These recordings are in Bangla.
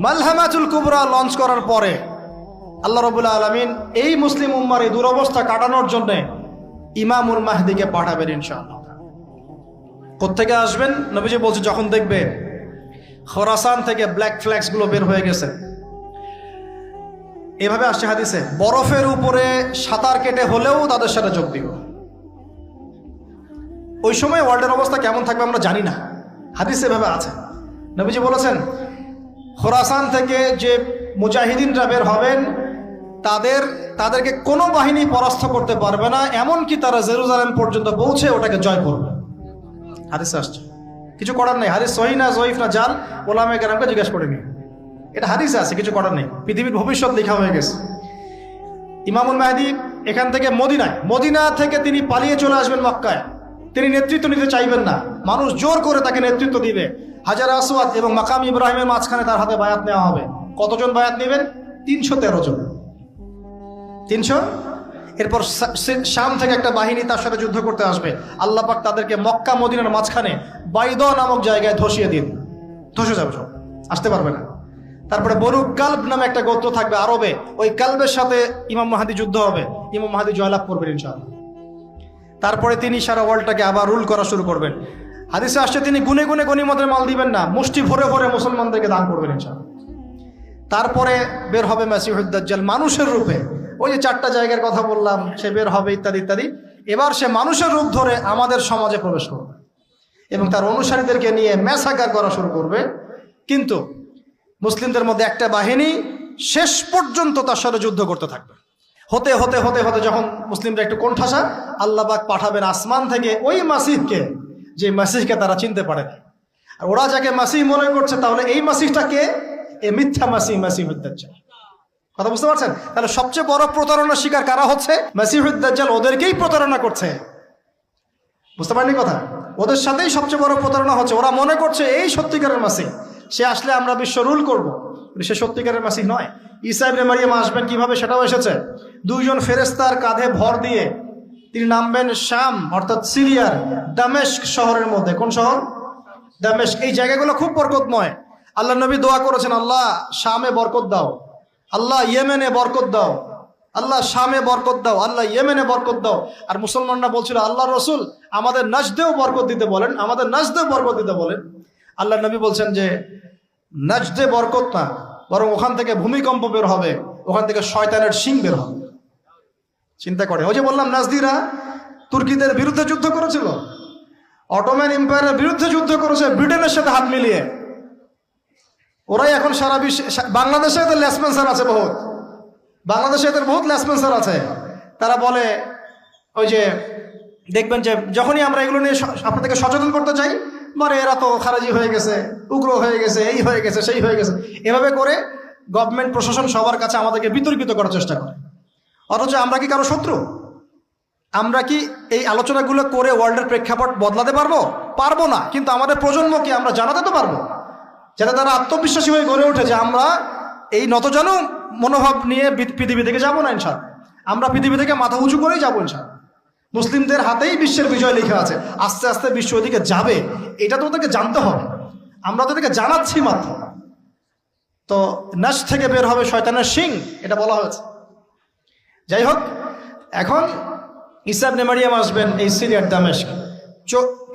মালহামাতুল কুবরা লঞ্চ করার পরে আল্লাহ রাব্বুল আলামিন এই মুসলিম উম্মার এই দুরবস্থা কাটানোর জন্য ইমামুল মাহদিকে পাঠাবেন ইনশাআল্লাহ। কোত্থেকে আসবেন? নবীজি বলছে যখন দেখবে খোরাসান থেকে ব্ল্যাক ফ্ল্যাগস গুলো বের হয়ে গেছে। এভাবে আসছে হাদিসে, বরফের উপরে সাঁতার কেটে হলেও তাদের সাথে যোগ দিব। ওই সময় ওয়ার্ল্ডের অবস্থা কেমন থাকবে আমরা জানি না, হাদিসে এভাবে আছে। নবীজি বলেছেন খোরাসান থেকে যে মুজাহিদিনরা বের হবেন তাদেরকে কোনো বাহিনী পরাস্ত করতে পারবে না, এমনকি তারা জেরুজালেম পর্যন্ত পৌঁছে ওটাকে জয় করবে। হাদিসে আসছে, কিছু করার নেই। হাদিস সহিহ না জয়ীফ না জাল, ওলামায়ে কেরামকে জিজ্ঞেস করে নি, এটা হাদিসে আছে, কিছু করার নেই। পৃথিবীর ভবিষ্যৎ লেখা হয়ে গেছে। ইমামুল মাহদি এখান থেকে মদিনা থেকে তিনি পালিয়ে চলে আসবেন মক্কায়। তিনি নেতৃত্ব নিতে চাইবেন না, মানুষ জোর করে তাকে নেতৃত্ব দিবে। হাজার আসওয়াদ এবং মাকাম ইব্রাহিমের মাঝখানে তার হাতে বায়াত নেওয়া হবে। কতজন বায়াত নেবেন? 313 জন। 300। এরপর শাম থেকে একটা বাহিনী তার সাথে যুদ্ধ করতে আসবে। আল্লাহ পাক তাদেরকে মক্কা মদিনার মাঝখানে বাইদা নামক জায়গায় ধসিয়ে দিন, ধসে যাবে, সব আসতে পারবে না। তারপরে বনু কালব নামে একটা গোত্র থাকবে আরবে, ওই কালবের সাথে ইমাম মাহদি যুদ্ধ হবে, ইমাম মাহদি জয়লাভ করবেন ইনশাআল্লাহ। তারপরে তিনি সারা ওয়ার্ল্ডটাকে আবার রুল করা শুরু করবেন। হাদিসে আসছে তিনি গুনে গুনে গনিমতের মাল দিবেন না, মুষ্টি ভরে ভরে মুসলমানদেরকে দান করবেন ইনশাআল্লাহ। তারপরে বের হবে মাসিহুদ দাজ্জাল মানুষের রূপে, ওই যে 4টা জায়গার কথা বললাম, সে বের হবে ইত্যাদি ইত্যাদি। এবার সে মানুষের রূপ ধরে আমাদের সমাজে প্রবেশ করবে এবং তার অনুসারীদেরকে নিয়ে ম্যাসাকার করা শুরু করবে। কিন্তু মুসলিমদের মধ্যে একটা বাহিনী শেষ পর্যন্ত তার সাথে যুদ্ধ করতে থাকবে। হতে হতে হতে হতে যখন মুসলিমরা একটু কোণঠাসা, আল্লাহ পাক পাঠাবেন আসমান থেকে ওই মাসিহকে, যে মাসিহকে তারা চিনতে পারে না। আর ওরা যাকে মাসিহ মনে করছে, তাহলে এই মাসিহটাকে এ মিথ্যা মাসিহুদ দাজ্জাল। কথা বুঝতে পারছেন? তাহলে সবচেয়ে বড় প্রতারণা শিকার কারা হচ্ছে? মাসিহুদ দাজ্জাল ওদেরকেই প্রতারণা করছে। বুঝতে পারেননি কথা? ওদের সাথেই সবচেয়ে বড় প্রতারণা হচ্ছে। ওরা মনে করছে এই সত্যিকারের মাসিহ, সে আসলে আমরা বিশ্ব রুল করব। সে সত্যিকারের মাসিহ নয়। ঈসা ইবনে মারিয়াম আসবেন কিভাবে সেটাও এসেছে। 2 জন ফেরেশতার কাঁধে ভর দিয়ে তিনি নামবেন শাম অর্থাৎ সিরিয়ার দামেস্ক শহরের মধ্যে। কোন শহর? দামেস্ক। এই জায়গাগুলো খুব বরকতময়। আল্লাহ নবী দোয়া করেছেন, আল্লাহ শামে বরকত দাও, আল্লাহ ইয়েমেনে বরকত দাও, আল্লাহ শামে বরকত দাও, আল্লাহ ইয়েমেনে বরকত দাও। আর মুসলমানরা বলছিল, আল্লাহ রসুল আমাদের নাজদেও বরকত দিতে বলেন, আমাদের নাজদেও বরকত দিতে বলেন। আল্লাহ নবী বলছেন যে নাজদে বরকত না, বরং ওখান থেকে ভূমিকম্প বের হবে, ওখান থেকে শয়তানের শিং বের হবে। চিন্তা করে, ওই যে বললাম নাজদিরা তুর্কিদের বিরুদ্ধে যুদ্ধ করেছিল, অটোম্যান এম্পায়ারের বিরুদ্ধে যুদ্ধ করেছে ব্রিটেনের সাথে হাত মিলিয়ে। ওরাই এখন সারা বিশ্বে, বাংলাদেশে এদের লেসপেন্সার আছে বহুত, বাংলাদেশে এদের বহুত লেসপেন্সার আছে। তারা বলে, ওই যে দেখবেন যে যখনই আমরা এগুলো নিয়ে আপনাদেরকে সচেতন করতে চাই, মানে এরা তো খারাজি হয়ে গেছে, উগ্র হয়ে গেছে, এই হয়ে গেছে, সেই হয়ে গেছে, এভাবে করে গভর্নমেন্ট প্রশাসন সবার কাছে আমাদেরকে বিতর্কিত করার চেষ্টা করে। অথচ আমরা কি কারো শত্রু? আমরা কি এই আলোচনাগুলো করে ওয়ার্ল্ডের প্রেক্ষাপট বদলাতে পারবো? পারবো না। কিন্তু আমাদের প্রজন্মকে আমরা জানাতে তো পারবো, যাতে তারা আত্মবিশ্বাসী হয়ে গড়ে ওঠে যে আমরা এই নতজানু মনোভাব নিয়ে পৃথিবী থেকে যাবো না ইনশাআল্লাহ। আমরা পৃথিবী থেকে মাথা উঁচু করেই যাবো ইনশাআল্লাহ। মুসলিমদের হাতেই বিশ্বের বিজয় লেখা আছে, আস্তে আস্তে বিশ্ব ওদিকে যাবে, এটা তো ওদেরকে জানতে হবে। আমরা তো ওদেরকে জানাচ্ছি মাত্র। তো নাশ থেকে বের হবে শয়তানের শিং, এটা বলা হয়েছে। যাই হোক, এখন ঈসা ইবনে মারিয়াম আসবেন এই সিরিয়ার দামেস্ক,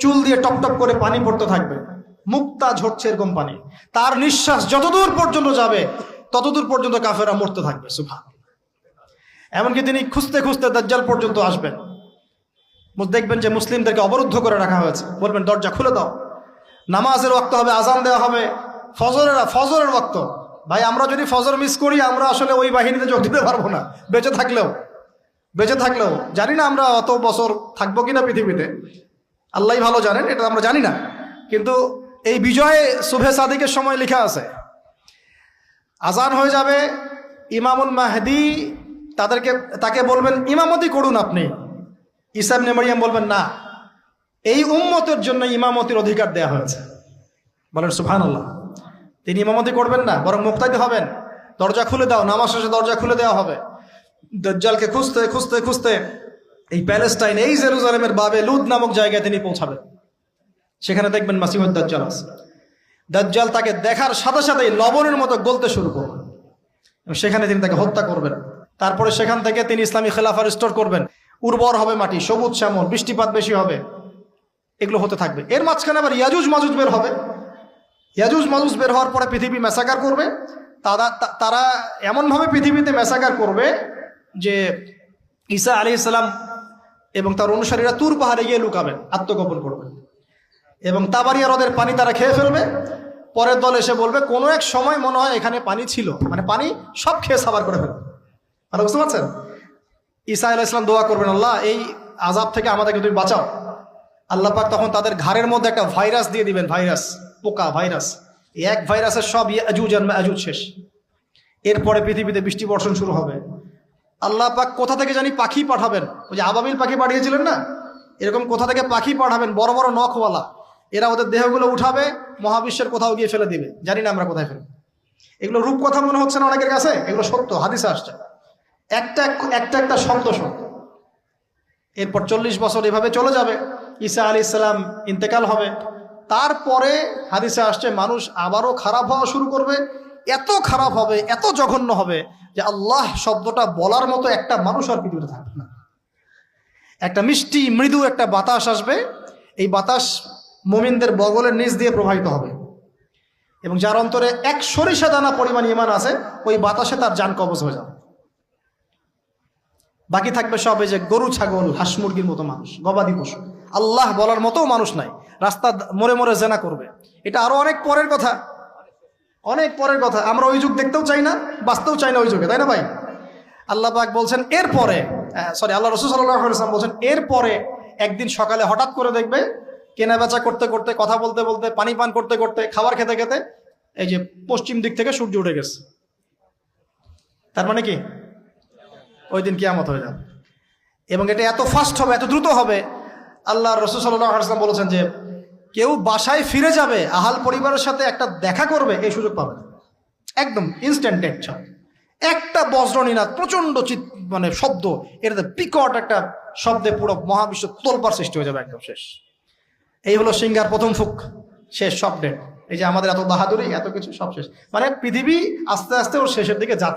চুল দিয়ে টপ টপ করে পানি পড়তে থাকবে, মুক্তা ঝরছে এরকম পানি। তার নিঃশ্বাস যতদূর পর্যন্ত যাবে ততদূর পর্যন্ত কাফেররা মরতে থাকবে। সুবহানাল্লাহ। এমনকি তিনি খুঁজতে খুঁজতে দাজ্জাল পর্যন্ত আসবেন। দেখবেন যে মুসলিমদেরকে অবরুদ্ধ করে রাখা হয়েছে, বলবেন দরজা খুলে দাও, নামাজের ওয়াক্ত হবে, আজান দেওয়া হবে, ফজরের ওয়াক্ত। ভাই আমরা যদি ফজর মিস করি, আমরা আসলে ওই বাহিনীতে যোগ দিতে পারবো না, বেঁচে থাকলেও জানি না আমরা অত বছর থাকবো কিনা পৃথিবীতে, আল্লাহই ভালো জানেন, এটা আমরা জানি না। কিন্তু এই বিজয়ে সুবহে সাদিকের সময় লেখা আছে, আজান হয়ে যাবে, ইমামুল মাহদি তাকে বলবেন ইমামতি করুন আপনি। ঈসা ইবনে মারিয়াম বলবেন না, এই উম্মতের জন্য ইমামতির অধিকার দেয়া হয়েছে। বলেন সুবহানাল্লাহ। তিনি ইমামতি করবেন না, বরং মুক্তাদি হবেন। দরজা খুলে দাও, নামাজ শেষে দরজা খুলে দেওয়া হবে। দাজ্জালকে খুঁজতে খুঁজতে খুঁজতে এই প্যালেস্টাইন, এই জেরুজালেমের বাবে লুদ নামক জায়গায় তিনি পৌঁছাবেন। সেখানে দেখবেন মাসিহুদ দাজ্জাল আছে। দাজ্জাল তাকে দেখার সাথে সাথেই লবণের মতো গলতে শুরু করবেন এবং সেখানে তিনি তাকে হত্যা করবেন। তারপরে সেখান থেকে তিনি ইসলামী খেলাফা রিস্টোর করবেন, উর্বর হবে মাটি, সবুজ শ্যামল, বৃষ্টিপাত বেশি হবে, এগুলো হতে থাকবে। এর মাঝখানে আবার ইয়াজুজ মাজুজ বের হবে। ইয়াজুজ মাজুজ বের হওয়ার পরে পৃথিবী ম্যাসাকার করবে। তারা এমনভাবে পৃথিবীতে ম্যাসাকার করবে যে ঈসা আলাইহিস সালাম এবং তার অনুসারীরা তুর পাহাড়ে গিয়ে লুকাবেন, আত্মগোপন করবেন এবং তাবারিয়া হ্রদের পানি তারা খেয়ে ফেলবে। পরের দল এসে বলবে কোনো এক সময় মনে হয় এখানে পানি ছিল, মানে পানি সব খেয়ে সাবার করে ফেলবে। মানে বুঝতে পারছেন? ঈসা আলাইহিস সালাম দোয়া করবেন, আল্লাহ এই আযাব থেকে আমাদেরকে তুমি বাঁচাও। আল্লাহ পাক তখন তাদের ঘাড়ের মধ্যে একটা ভাইরাস দিয়ে দিবেন, ভাইরাস, পোকা ভাইরাস। এক ভাইরাসের সব ইয়াজুজ আর মাজুজ শেষ। এরপরে পৃথিবীতে বৃষ্টি বর্ষণ শুরু হবে। আল্লাহ পাক কোথা থেকে জানি পাখি পাঠাবেন, ওই যে আবাবিল পাখি পাঠিয়েছিলেন না, এরকম কোথা থেকে পাখি পাঠাবেন বড় বড় নখওয়ালা। এরা ওদের দেহগুলো উঠাবে, মহাবিশ্বের কোথাও গিয়ে ফেলে দিবে, জানি না আমরা কোথায় ফেলবো। এগুলো রূপকথা মনে হচ্ছে না অনেকের কাছে, এগুলো সত্য, হাদিসে আসছে, একটা একটা শব্দ সত্য। এরপর 40 বছর এভাবে চলে যাবে, ঈসা আলাইহিস সালাম ইন্তেকাল হবে। তারপরে হাদিসে আসছে মানুষ আবারও খারাপ হওয়া শুরু করবে। এত খারাপ হবে, এত জঘন্য হবে যে আল্লাহ শব্দটা বলার মতো একটা মানুষ আর পৃথিবীতে থাকবে না। একটা মিষ্টি মৃদু একটা বাতাস আসবে, এই বাতাস মুমিনদের বগলের নিচ দিয়ে প্রবাহিত হবে এবং যার অন্তরে এক সরিষা দানা পরিমাণ ঈমান আছে, ওই বাতাসে তার জান কবজ হয়ে যাবে। বাকি থাকবে সব এই যে গরু, ছাগল, হাঁস মুরগির মতো মানুষ, গবাদি পশু। আল্লাহ বলার মতো মানুষ নাই, রাস্তা মোড়ে মোড়ে জেনা করবে। এটা আরো অনেক পরের কথা, অনেক পরের কথা। আমরা ওই যুগ দেখতেও চাই না, বাঁচতেও চাই না ওই যুগে, তাই না ভাই? আল্লাহ পাক বলছেন এরপরে, আল্লাহ রাসূল সাল্লাল্লাহু আলাইহি ওয়াসাল্লাম বলছেন এরপরে একদিন সকালে হঠাৎ করে দেখবে কেনা বেচা করতে করতে, কথা বলতে বলতে, পানি পান করতে করতে, খাবার খেতে খেতে এই যে পশ্চিম দিক থেকে সূর্য উঠে গেছে। তার মানে কি ওই দিন কিয়ামত হয়ে যাবে এবং এটা এত ফাস্ট হবে, এত দ্রুত হবে। আল্লাহ রাসূল সাল্লাল্লাহু আলাইহি ওয়াসাল্লাম বলেছেন যে কেউ বাসায় ফিরে যাবে, আহাল পরিবারের সাথে একটা দেখা করবে, এই সুযোগ পাবে না। একদম ইনস্ট্যান্ট একটা বজ্রনীনাদ, প্রচন্ড মানে শব্দ, এটাতে বিকট একটা শব্দে পুরো মহাবিশ্ব তোলপাড় সৃষ্টি হয়ে যাবে, একদম শেষ। এই হলো সিংহার প্রথম ফুক, শেষ, সব ডেট। এই যে আমাদের এত বাহাদুরি, এত কিছু সব শেষ, মানে পৃথিবী আস্তে আস্তে ওর শেষের দিকে যাচ্ছে।